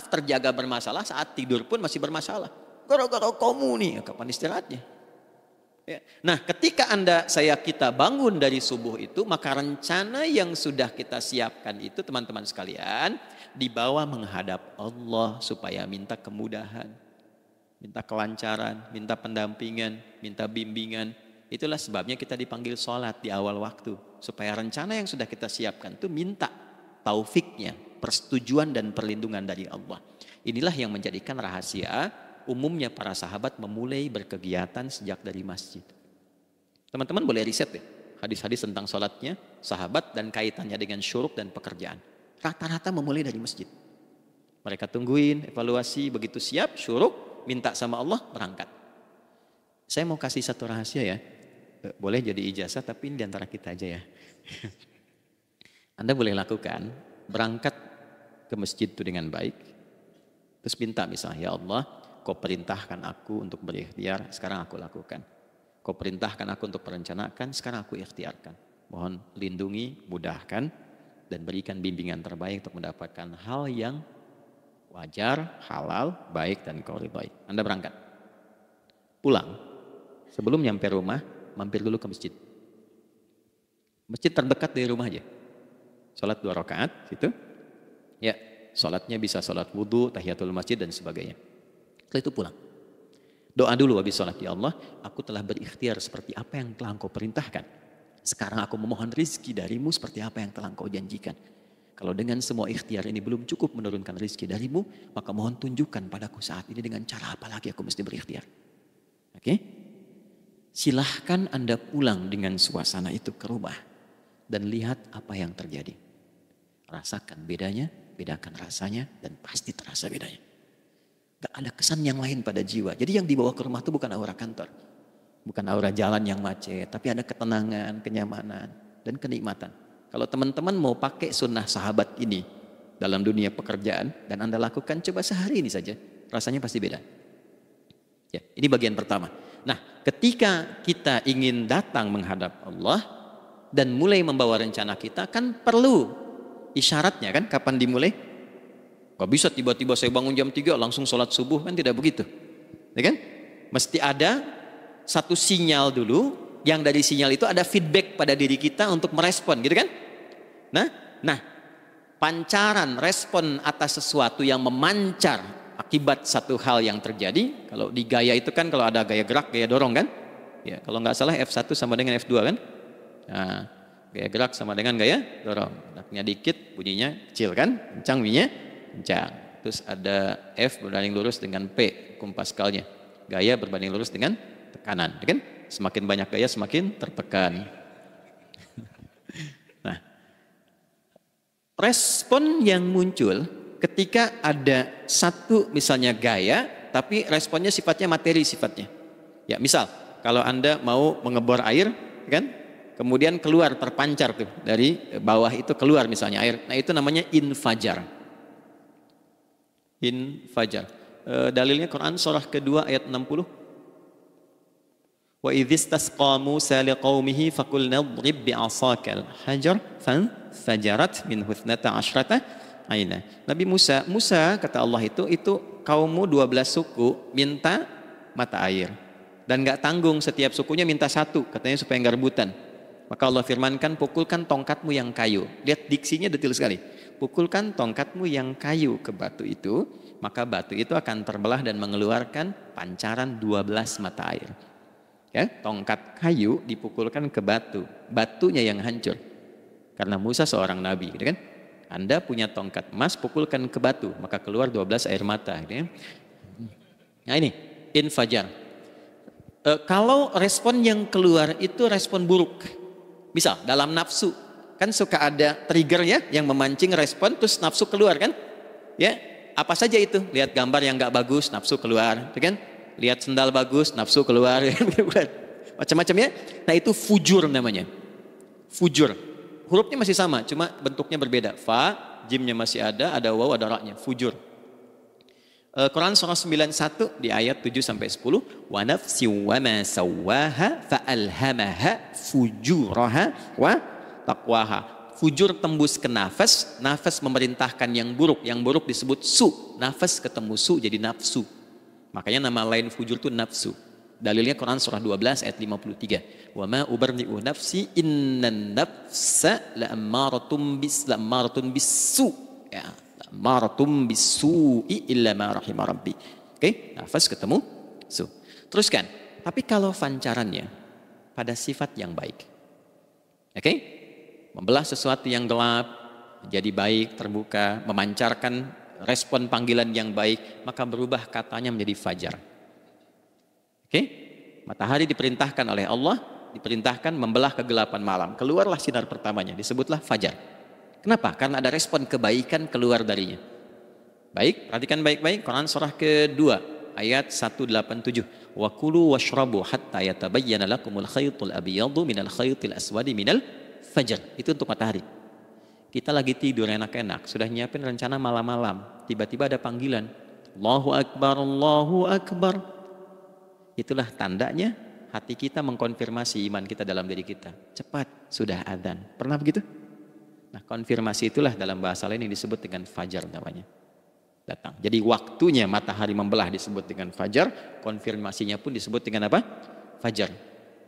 terjaga bermasalah, saat tidur pun masih bermasalah. Gara-gara kamu nih, kapan istirahatnya? Ya. Nah ketika kita bangun dari subuh itu, maka rencana yang sudah kita siapkan itu teman-teman sekalian dibawa menghadap Allah supaya minta kemudahan, minta kelancaran, minta pendampingan, minta bimbingan. Itulah sebabnya kita dipanggil sholat di awal waktu, supaya rencana yang sudah kita siapkan itu minta taufiknya, persetujuan dan perlindungan dari Allah. Inilah yang menjadikan rahasia umumnya para sahabat memulai berkegiatan sejak dari masjid. Teman-teman boleh riset ya, hadis-hadis tentang sholatnya sahabat dan kaitannya dengan syuruk dan pekerjaan. Rata-rata memulai dari masjid. Mereka tungguin, evaluasi, begitu siap, syuruk, minta sama Allah, berangkat. Saya mau kasih satu rahasia ya, boleh jadi ijazah tapi ini diantara kita aja ya. Anda boleh lakukan, berangkat ke masjid itu dengan baik, terus minta misalnya, ya Allah, Kau perintahkan aku untuk berikhtiar, sekarang aku lakukan. Kau perintahkan aku untuk merencanakan, sekarang aku ikhtiarkan. Mohon lindungi, mudahkan, dan berikan bimbingan terbaik untuk mendapatkan hal yang wajar, halal, baik, dan kau ridhoi. Anda berangkat. Pulang. Sebelum nyampe rumah, mampir dulu ke masjid. Masjid terdekat dari rumah aja. Sholat 2 rakaat gitu. Ya, sholatnya bisa sholat wudhu, tahiyatul masjid dan sebagainya. Setelah itu pulang. Doa dulu habis sholat, ya Allah, aku telah berikhtiar seperti apa yang telah Engkau perintahkan. Sekarang aku memohon rizki darimu seperti apa yang telah Engkau janjikan. Kalau dengan semua ikhtiar ini belum cukup menurunkan rizki darimu, maka mohon tunjukkan padaku saat ini dengan cara apa lagi aku mesti berikhtiar. Oke? Silahkan Anda pulang dengan suasana itu ke rumah dan lihat apa yang terjadi. Rasakan bedanya, bedakan rasanya, dan pasti terasa bedanya. Gak ada kesan yang lain pada jiwa. Jadi yang dibawa ke rumah itu bukan aura kantor. Bukan aura jalan yang macet, tapi ada ketenangan, kenyamanan, dan kenikmatan. Kalau teman-teman mau pakai sunnah sahabat ini dalam dunia pekerjaan, dan Anda lakukan coba sehari ini saja, rasanya pasti beda. Ya, ini bagian pertama. Nah, ketika kita ingin datang menghadap Allah dan mulai membawa rencana kita, kan perlu isyaratnya kan, kapan dimulai? Gak bisa tiba-tiba saya bangun jam 3 langsung sholat subuh, kan tidak begitu. Ya kan? Mesti ada satu sinyal dulu, yang dari sinyal itu ada feedback pada diri kita untuk merespon, gitu kan? Nah, pancaran respon atas sesuatu yang memancar akibat satu hal yang terjadi. Kalau di gaya itu kan, kalau ada gaya gerak, gaya dorong kan? Ya, kalau nggak salah F1 sama dengan F2 kan? Nah, gaya gerak sama dengan gaya dorong. Geraknya dikit, bunyinya kecil kan? Kencang bunyinya, kencang. Terus ada F berbanding lurus dengan P, hukum Pascalnya. Gaya berbanding lurus dengan tekanan, kan? Semakin banyak gaya semakin tertekan. Nah, respon yang muncul ketika ada satu misalnya gaya, tapi responnya sifatnya materi sifatnya. Ya, misal kalau Anda mau mengebor air, kan? Kemudian keluar terpancar tuh dari bawah itu keluar misalnya air. Nah, itu namanya infajar. Infajar. Dalilnya Quran surah kedua ayat 60. Wa idzistasqa Musa liqaumihi faqulna idrib bi'asakal hajar fanfajarat minhu 12 aina. Nabi Musa kata Allah itu kaummu 12 suku minta mata air dan nggak tanggung, setiap sukunya minta satu, katanya supaya nggak rebutan. Maka Allah firmankan, pukulkan tongkatmu yang kayu. Lihat diksinya detil sekali. Pukulkan tongkatmu yang kayu ke batu itu, maka batu itu akan terbelah dan mengeluarkan pancaran 12 mata air. Ya, tongkat kayu dipukulkan ke batu, batunya yang hancur. Karena Musa seorang nabi, gitu kan? Anda punya tongkat emas, pukulkan ke batu, maka keluar 12 air mata. Gitu ya. Nah ini, infajar. Kalau respon yang keluar itu respon buruk. Misal, dalam nafsu, kan suka ada trigger ya, yang memancing respon, terus nafsu keluar kan? Ya, apa saja itu? Lihat gambar yang gak bagus, nafsu keluar. Gitu kan? Lihat sendal bagus, nafsu keluar. Macam-macam ya. Nah itu fujur namanya. Fujur. Hurufnya masih sama, cuma bentuknya berbeda. Fa, jimnya masih ada waw, ada ra-nya. Fujur. Quran surah 91 di ayat 7-10. Wa nafsi wa ma sawwaha fa alhamaha fujuraha wa taqwaha. Fujur tembus ke nafas, nafas memerintahkan yang buruk disebut su. Nafas ketemu su jadi nafsu. Makanya nama lain fujur itu nafsu. Dalilnya Quran surah 12 ayat 53. Wa ma ubarri'u nafsi innan nafsa la'ammaratun bisu. Ya, la'ammaratun bisu'i illa ma rahimah rabbi. Oke, nafas ketemu su. Teruskan. Tapi kalau pancarannya pada sifat yang baik. Oke? Membelah sesuatu yang gelap menjadi baik, terbuka, memancarkan respon panggilan yang baik, maka berubah katanya menjadi fajar. Oke? Matahari diperintahkan oleh Allah, diperintahkan membelah kegelapan malam. Keluarlah sinar pertamanya, disebutlah fajar. Kenapa? Karena ada respon kebaikan keluar darinya. Baik, perhatikan baik-baik Quran surah kedua ayat 187. Wa kulu washrabu hatta yatabayyana lakumul khaytul abyadu minal khaytil aswadi minal fajar. Itu untuk matahari. Kita lagi tidur enak-enak, sudah nyiapin rencana malam-malam, tiba-tiba ada panggilan, Allahu Akbar, Allahu Akbar. Itulah tandanya hati kita mengkonfirmasi iman kita dalam diri kita. Cepat, sudah adzan. Pernah begitu? Nah, konfirmasi itulah dalam bahasa lain yang disebut dengan fajar namanya. Datang. Jadi waktunya matahari membelah disebut dengan fajar, konfirmasinya pun disebut dengan apa? fajar.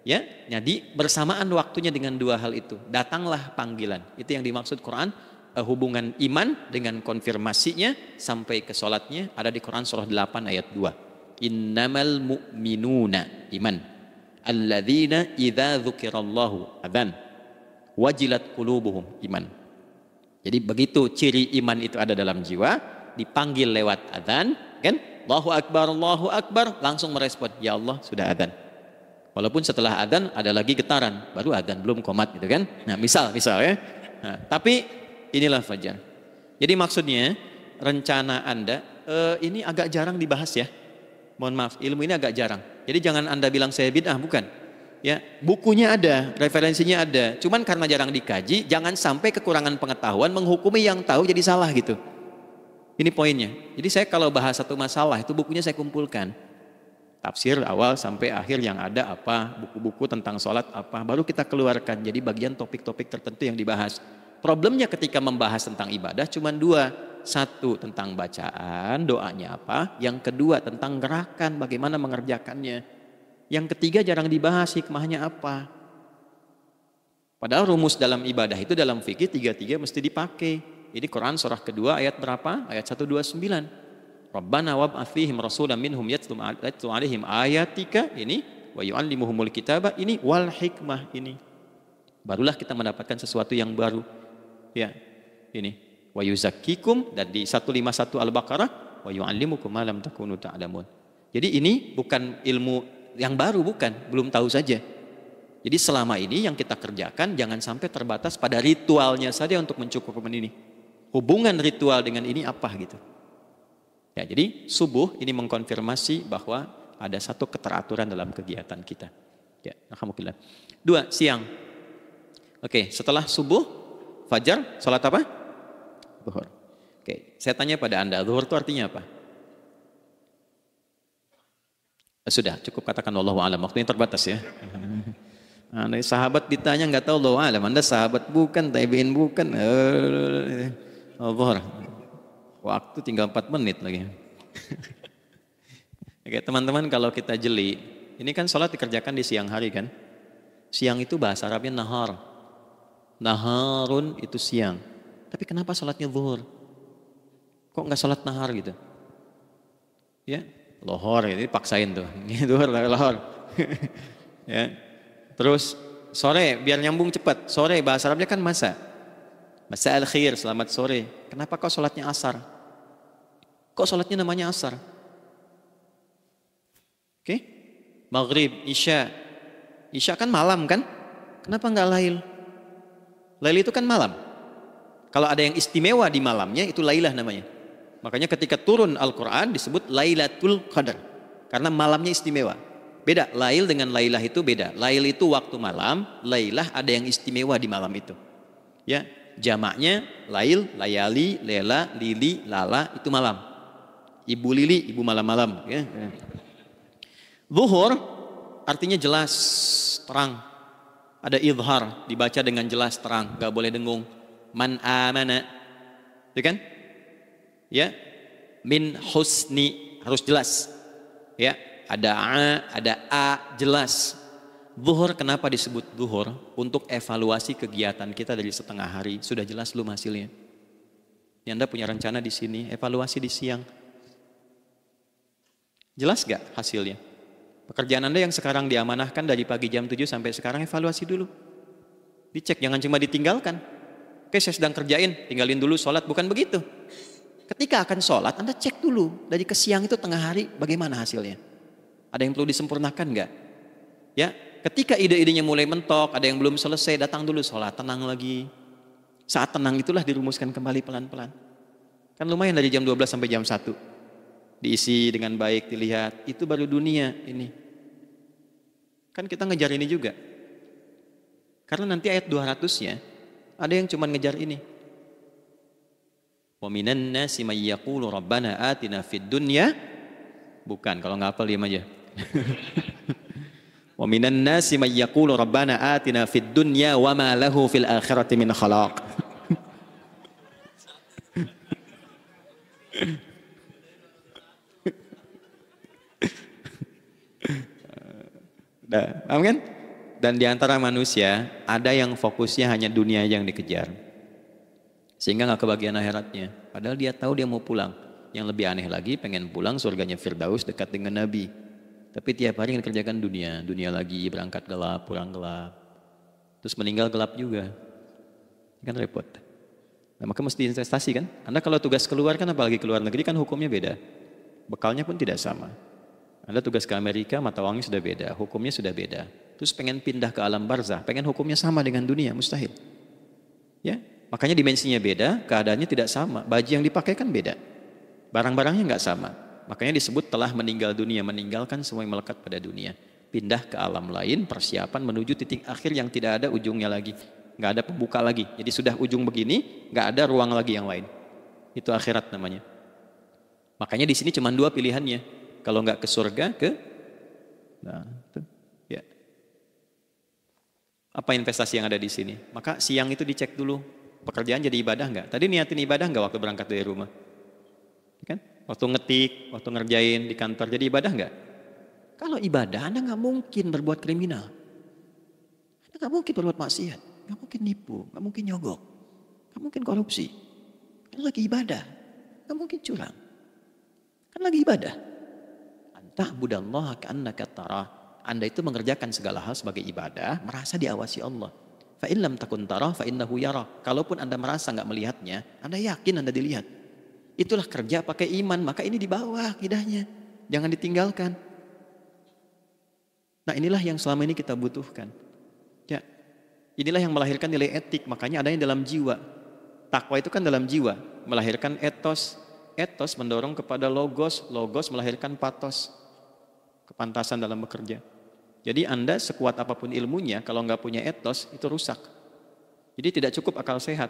Ya, jadi bersamaan waktunya dengan dua hal itu, datanglah panggilan. Itu yang dimaksud Quran, hubungan iman dengan konfirmasinya sampai ke sholatnya ada di Quran surah 8 ayat 2. Innamal mu'minuna iman alladzina idza dzukirallahu adzan wajilat qulubuhum iman. Jadi begitu ciri iman itu ada dalam jiwa, dipanggil lewat adzan, kan? Allahu Akbar, langsung merespon, ya Allah sudah adzan. Walaupun setelah adzan ada lagi getaran, baru adzan belum qomat gitu kan. Nah, misal ya. Nah, tapi inilah fajar. Jadi maksudnya rencana Anda ini agak jarang dibahas ya. Mohon maaf, ilmu ini agak jarang. Jadi jangan Anda bilang saya bid'ah, bukan. Ya, bukunya ada, referensinya ada. Cuman karena jarang dikaji, jangan sampai kekurangan pengetahuan menghukumi yang tahu jadi salah gitu. Ini poinnya. Jadi saya kalau bahas satu masalah itu bukunya saya kumpulkan. Tafsir awal sampai akhir yang ada apa, buku-buku tentang sholat apa, baru kita keluarkan. Jadi bagian topik-topik tertentu yang dibahas. Problemnya ketika membahas tentang ibadah cuma dua. Satu tentang bacaan, doanya apa. Yang kedua tentang gerakan, bagaimana mengerjakannya. Yang ketiga jarang dibahas, hikmahnya apa. Padahal rumus dalam ibadah itu dalam fikih tiga-tiga mesti dipakai. Ini Quran surah kedua ayat berapa? Ayat 129. Rabbana wab'ats fihim rasulan minhum yatlu 'alaihim ayatika ini wa yu'allimuhumul kitaba ini wal hikmah ini. Barulah kita mendapatkan sesuatu yang baru. Ya. Ini wa yuzakkikum, dan di 151 Al-Baqarah wa yu'allimukum ma lam takunu ta'lamun. Jadi ini bukan ilmu yang baru, bukan, belum tahu saja. Jadi selama ini yang kita kerjakan jangan sampai terbatas pada ritualnya saja untuk mencukupkan ini. Hubungan ritual dengan ini apa gitu. Ya, jadi subuh ini mengkonfirmasi bahwa ada satu keteraturan dalam kegiatan kita. Ya, alhamdulillah. 2, siang. Oke, setelah subuh, fajar, sholat apa? Zuhur. Oke, saya tanya pada Anda, zuhur itu artinya apa? Sudah, cukup katakan Allahu a'lam. Waktunya terbatas ya. Anda sahabat ditanya nggak tahu Allahu a'lam. Anda sahabat bukan, tabi'in bukan. Zuhur. Waktu tinggal 4 menit lagi. Oke, teman-teman, kalau kita jeli, ini kan sholat dikerjakan di siang hari kan? Siang itu bahasa Arabnya nahar. Naharun itu siang. Tapi kenapa sholatnya zuhur? Kok nggak sholat nahar gitu? Ya, lohor, ini paksain tuh. Zuhur, lohor. Ya. Terus sore, biar nyambung cepat. Sore bahasa Arabnya kan masa. Masa al-khair, selamat sore. Kenapa kok sholatnya asar? Kok sholatnya namanya asar? Oke? Maghrib, Isya. Isya kan malam kan? Kenapa nggak lail? Lail itu kan malam. Kalau ada yang istimewa di malamnya, itu lailah namanya. Makanya ketika turun Al-Quran disebut Lailatul Qadar. Karena malamnya istimewa. Beda, lail dengan lailah itu beda. Lail itu waktu malam, lailah ada yang istimewa di malam itu. Ya, jamaknya lail, layali, lela, lili, lala, itu malam. Ibu lili, ibu malam-malam. Ya. Zuhur artinya jelas, terang. Ada idhar, dibaca dengan jelas, terang, gak boleh dengung. Man amana, ya kan? Ya, min husni, harus jelas. Ya, ada a, jelas. Zuhur kenapa disebut zuhur? Untuk evaluasi kegiatan kita dari setengah hari. Sudah jelas belum hasilnya? Ya, Anda punya rencana di sini, evaluasi di siang. Jelas gak hasilnya? Pekerjaan Anda yang sekarang diamanahkan dari pagi jam 7 sampai sekarang, evaluasi dulu. Dicek, jangan cuma ditinggalkan. Oke, saya sedang kerjain, tinggalin dulu sholat, bukan begitu. Ketika akan sholat, Anda cek dulu. Dari ke siang itu tengah hari, bagaimana hasilnya? Ada yang perlu disempurnakan gak? Ya, ketika ide-idenya mulai mentok, ada yang belum selesai, datang dulu sholat, tenang lagi. Saat tenang itulah dirumuskan kembali pelan-pelan. Kan lumayan dari jam 12 sampai jam 1. Diisi dengan baik, dilihat, itu baru dunia ini. Kan kita ngejar ini juga. Karena nanti ayat 200-nya ada yang cuma ngejar ini. Wa minan nasi may yaqulu rabbana atina fid dunya. Bukan, kalau nggak hafal diam aja. Wa minan nasi may yaqulu rabbana atina fid dunya wa ma lahu fil akhirati min khalaq. Paham kan? Dan di antara manusia ada yang fokusnya hanya dunia yang dikejar, sehingga nggak kebagian akhiratnya. Padahal dia tahu dia mau pulang. Yang lebih aneh lagi, pengen pulang surganya Firdaus dekat dengan Nabi. Tapi tiap hari kerjakan dunia, dunia lagi, berangkat gelap, pulang gelap, terus meninggal gelap juga. Kan repot. Nah, maka mesti investasi kan? Anda kalau tugas keluar kan, apalagi keluar negeri kan hukumnya beda. Bekalnya pun tidak sama. Anda tugas ke Amerika, mata uangnya sudah beda, hukumnya sudah beda. Terus pengen pindah ke alam barzah, pengen hukumnya sama dengan dunia, mustahil. Ya, makanya dimensinya beda, keadaannya tidak sama. Baju yang dipakai kan beda, barang-barangnya nggak sama. Makanya disebut telah meninggal dunia, meninggalkan semua yang melekat pada dunia. Pindah ke alam lain, persiapan menuju titik akhir yang tidak ada ujungnya lagi. Nggak ada pembuka lagi. Jadi sudah ujung begini, nggak ada ruang lagi yang lain. Itu akhirat namanya. Makanya di sini cuma dua pilihannya. Kalau nggak ke surga, nah, itu. Ya. Apa investasi yang ada di sini? Maka siang itu dicek dulu. Pekerjaan jadi ibadah nggak? Tadi niatin ibadah nggak waktu berangkat dari rumah? Kan? Waktu ngetik, waktu ngerjain di kantor, jadi ibadah nggak? Kalau ibadah, Anda nggak mungkin berbuat kriminal. Anda nggak mungkin berbuat maksiat. Nggak mungkin nipu, nggak mungkin nyogok. Nggak mungkin korupsi. Kan lagi ibadah. Nggak mungkin curang. Kan lagi ibadah. Anta'budallaha ka'annaka tarah. Anda itu mengerjakan segala hal sebagai ibadah, merasa diawasi Allah. Fa in lam takun tarah fa innahu yara. Kalaupun Anda merasa nggak melihatnya, Anda yakin Anda dilihat. Itulah kerja pakai iman, maka ini di bawah akidahnya. Jangan ditinggalkan. Nah, inilah yang selama ini kita butuhkan. Ya. Inilah yang melahirkan nilai etik, makanya adanya dalam jiwa. Takwa itu kan dalam jiwa, melahirkan etos. Etos mendorong kepada logos, logos melahirkan patos. Kepantasan dalam bekerja. Jadi Anda sekuat apapun ilmunya, kalau nggak punya etos, itu rusak. Jadi tidak cukup akal sehat.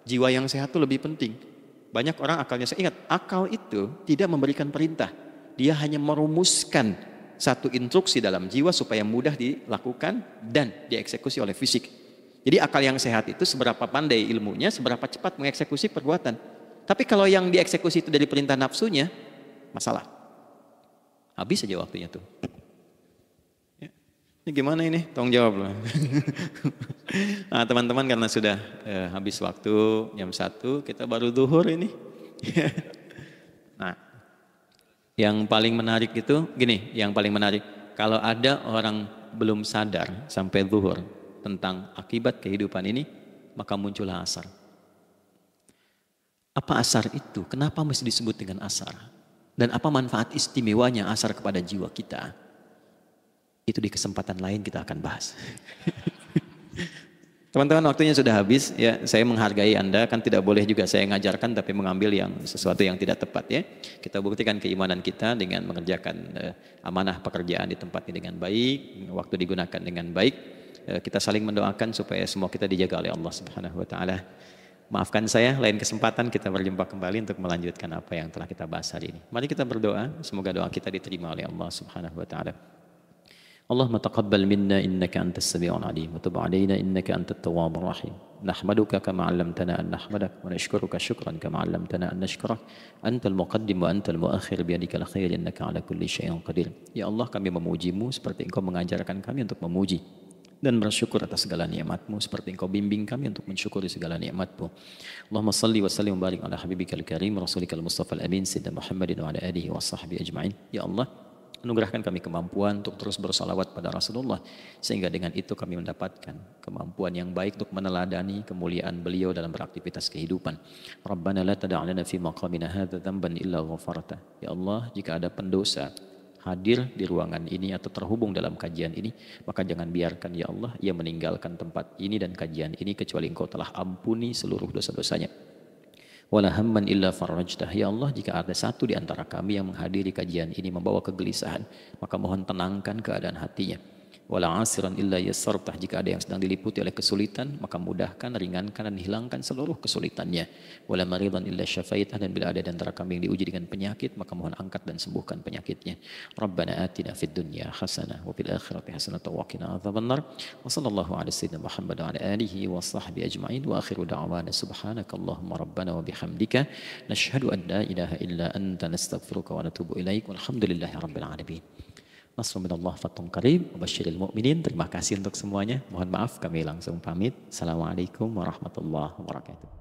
Jiwa yang sehat itu lebih penting. Banyak orang akalnya, saya ingat, akal itu tidak memberikan perintah. Dia hanya merumuskan satu instruksi dalam jiwa supaya mudah dilakukan dan dieksekusi oleh fisik. Jadi akal yang sehat itu seberapa pandai ilmunya, seberapa cepat mengeksekusi perbuatan. Tapi kalau yang dieksekusi itu dari perintah nafsunya, masalah. Habis saja waktunya tuh. Ya. Ini gimana ini? Tolong jawab loh. Nah, teman-teman karena sudah habis waktu jam 1, kita baru zuhur ini. Nah, yang paling menarik itu gini, yang paling menarik kalau ada orang belum sadar sampai zuhur tentang akibat kehidupan ini, maka muncullah asar. Apa asar itu? Kenapa mesti disebut dengan asar? Dan apa manfaat istimewanya asar kepada jiwa kita? Itu di kesempatan lain kita akan bahas. Teman-teman, waktunya sudah habis ya. Saya menghargai Anda, kan tidak boleh juga saya ngajarkan tapi mengambil yang sesuatu yang tidak tepat ya. Kita buktikan keimanan kita dengan mengerjakan amanah pekerjaan di tempat ini dengan baik, waktu digunakan dengan baik. Kita saling mendoakan supaya semua kita dijaga oleh Allah Subhanahu wa taala. Maafkan saya, lain kesempatan kita berjumpa kembali untuk melanjutkan apa yang telah kita bahas hari ini. Mari kita berdoa, semoga doa kita diterima oleh Allah Subhanahu wa taala. اللهم تقبل منا إنك أنت السميع العليم وتب علينا إنك أنت التواب الرحيم نحمدك كما علمتنا أن نحمدك ونشكرك شكرا كما علمتنا أن نشكرك أنت المقدم وأنت المؤخر بيدك الخير إنك على كل شيء قدير. Ya Allah, kami memujimu seperti Engkau mengajarkan kami untuk memuji dan bersyukur atas segala nikmat-Mu seperti Engkau bimbing kami untuk mensyukuri segala nikmat-Mu. Allahumma salli wa sallim wa barik ala habibikal karim rasulikal mustafa al-amin sayyidina Muhammadin wa ala alihi wa sahbihi ajma'in. Ya Allah, anugerahkan kami kemampuan untuk terus bersalawat pada Rasulullah, sehingga dengan itu kami mendapatkan kemampuan yang baik untuk meneladani kemuliaan beliau dalam beraktivitas kehidupan. Rabbana la tada' lana fi maqamina hadza dhanban illa ghafarta. Ya Allah, jika ada pendosa hadir di ruangan ini atau terhubung dalam kajian ini, maka jangan biarkan ya Allah ia meninggalkan tempat ini dan kajian ini kecuali Engkau telah ampuni seluruh dosa-dosanya. Wala hamman illa farajtah. Ya Allah, jika ada satu di antara kami yang menghadiri kajian ini membawa kegelisahan, maka mohon tenangkan keadaan hatinya. Wala asiran illa yassartah. Jika ada yang sedang diliputi oleh kesulitan, maka mudahkan, ringankan dan hilangkan seluruh kesulitannya. Wala maridan illa syafaitah. Dan bila ada di antara kami yang diuji dengan penyakit, maka mohon angkat dan sembuhkan penyakitnya. Rabbana atina fid dunya hasanah wa fil akhirati hasanah wa qina adzabannar. Wa sallallahu ala sayyidina Muhammad wa ala alihi wa sahbihi ajma'in. Wa akhiru da'wana subhanakallahumma rabbana wa bihamdika nashhadu an la ilaha illa anta nastaghfiruka wa natubu ilaik. Walhamdulillahi rabbil alamin. Nasrun minallah fathun qarib wa basyiril mu'minin. Terima kasih untuk semuanya. Mohon maaf kami langsung pamit. Assalamualaikum warahmatullahi wabarakatuh.